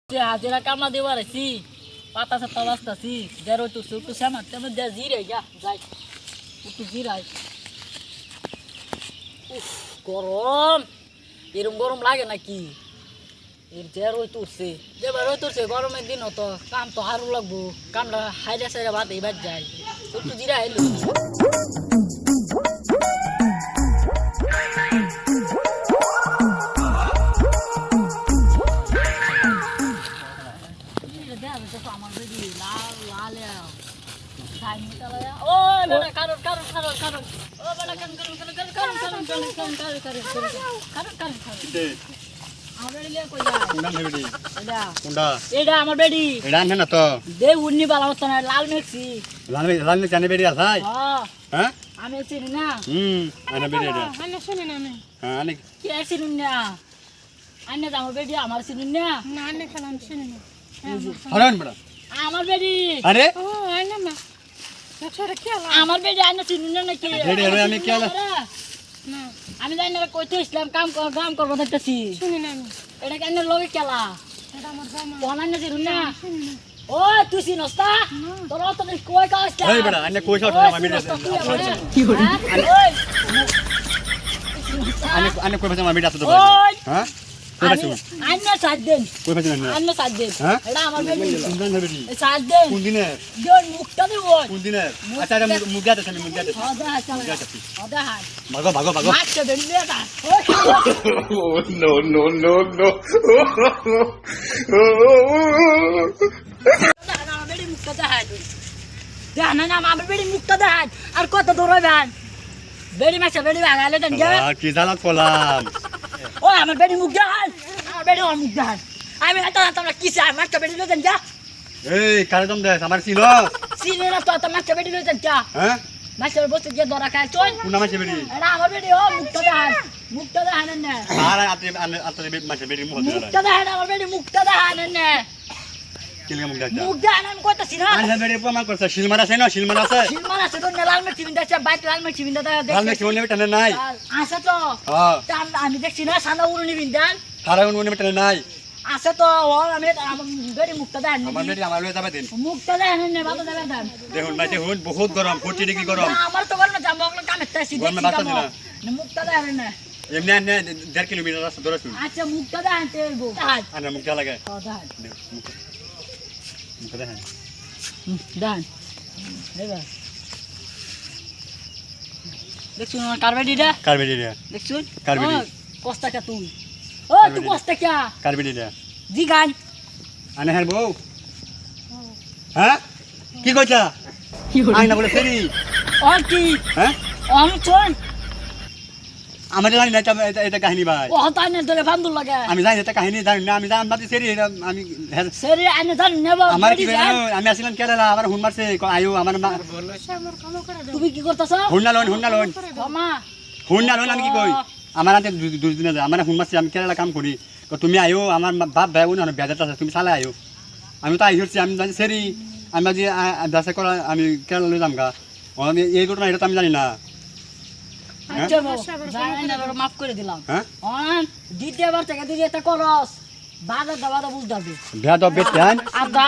হাজিরা কামলা দেবার আছি পাতা সাতা বাঁচতাছি দেড় তুলছে একটু শ্যামার তেমন যা জিরে যা যাই একটু জিরাই গরম এরম গরম লাগে নাকি এর দেড় তুলছে যেবার তুলছে গরমের দিন তো কাম তো হারু লাগবো কামটা হাইরা সাইরা ভাত এবার যায় একটু জিরা এলো আমার বেদি লাল লাল ও বেটা কারণ ও বেটা কারণ আমার বেডি লে কই যায় কোনটা বেডি কোনটা এটা আমার বেডি এটা আনছ না তো দে উন্নি বালা হতো না লাল মেক্সি লাল মেক্সি জানে বেডি আছে হ্যাঁ আমি চিনি না আনা বেডি এটা আনা শুনি না আমি হ্যাঁ আনে কি চিনি না আনে আমার বেডি আমার চিনি না না আনে খেলাম চিনি না হরান বড় আমার বেডি আরে ও আনে না দেখছরে খেলা আমার বেডি আনে চিনি না নাকি বেডি আমি খেলা না আমি জানি না কইতে ইসলাম কাম করব দেখতেছি শুনি না আমি এটা কেন লগে খেলা এটা আমার জানা কোন আনে চিনি না ও তুই চিনস তা তোর তো কই কাজ এই বড় আনে কই শট আমি কি হল আনে কই ভাষা আমি ডাকতে দেব হ্যাঁ আন্না সাত দিন কই পাচ্ছেন না আন্না সাত দিন এটা আমার বেডি কোন দিন বেডি সাত দিন কোন দিনে কোন মুখটা দেব কোন দিনে আচ্ছা এটা মুগা দেন আমি মুগা দেন ওদা চল ওদা হাত ভাগো মাছটা বেডি দেটা নো নো নো নো না বেডি মুখটা দেখাই না না আমার বেডি মুখটা দেখাই আর কত দূর হইবেন বেডি মাছটা বেডি ভাগালে দেন কি জানা কলাম ও আমার বেডি মুখ দেখাই আমার বেডি আমার মুখ দেখাই আমি এটা তোমরা কি চাই মাছটা বেডি দেন যা এই কারে দম দে আমার সিলো না তো মাছটা বেডি দেন যা হ্যাঁ মাছটা বসে গিয়ে ধরা খায় চল কোন মাছটা বেডি এটা আমার বেডি ও মুখটা দেখাই না আর আতে মাছটা বেডি মুখটা দেখাই আমার বেডি মুখটা দেখাই না কিলে মুখ দেখা মুখ দেখাই আমি কইতাছি না আরে বেডি প্রমাণ করছ শিলমারা আছে না শিলমারা আছে তো লাল মেক্সি বিন্দা আছে বাইক লাল মেক্সি বিন্দা দেখ লাল মেক্সি ওনে বেটা নাই আছে তো হ্যাঁ আমি দেখছি না সাদা উড়নি বিন্দান সাদা উড়নি বেটা নাই আছে তো ও আমি বেডি মুখটা দেখাই আমার বেডি আমার লয়ে যাবে দিন মুখটা দেখাই না বাবা দেন দেখুন ভাই দেখুন বহুত গরম 40 ডিগ্রি গরম আমার তো গরমে জাম বগল কাম এসেছি দেখছি না মুখটা দেখাই না এমনি আনে 1.5 কিলোমিটার রাস্তা ধরে শুন আচ্ছা মুখটা দেখাইতে হইবো আনা মুখটা লাগে দেখাই মুখটা দেখাই দেন এবার দেখছুন কারবেডিটা দেখছুন কারবেডি কস্তা কা তুই ও তুই কস্তা কা কারবেডিটা জি গান আনে হ্যাঁ বউ হ্যাঁ কি কইছা কি হল আইনা বলে ফেরি আর কি হ্যাঁ আমি চল আমার জানি না এটা কাহিনী ভাই ও তাই না তোরে বান্দর লাগে আমি জানি এটা কাহিনী জানি না আমি জানি না সেরি আমি সেরি আনে জানি না আমার কি আমি আসিলাম কেরালা আমার হুন মারছে আয়ো আমার মা তুমি কি করতাছ হুন্না লোন মামা হুন্না লোন আমি কি কই আমার আতে দুই দিন আছে আমার হুন মারছে আমি কেরালা কাম করি তো তুমি আয়ো আমার বাপ ভাই বোন বেজাত আছে তুমি চালা আয়ো আমি তো আইছি আমি জানি সেরি আমি আজি দাসে করা আমি কেরালা লই যামগা আমি এই ঘটনা এটা তো আমি জানি না আচ্ছা জানি না মাফ করে দিলাম হ্যাঁ দ্বিতীয়বার থেকে তুই এটা করস বাধা বুঝ যাবে বেদ বেটান আদা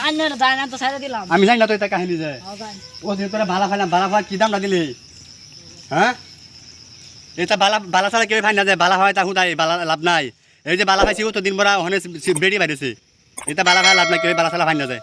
আন্নার জানা তো ছাড়া দিলাম আমি জানি না তো এটা কাহিনী যায় ও যে তোরা বালা ফাইলাম কি দামটা দিলি হ্যাঁ এটা বালা ছাড়া কেউ ফাইন না যায় বালা হয় তা হুদাই বালা লাভ নাই এই যে বালা পাইছি ও তো দিন ভরা ওখানে বেড়ি বাইরেছে এটা বালা লাভ নাই কেউ বালা ছাড়া ফাইন না যায়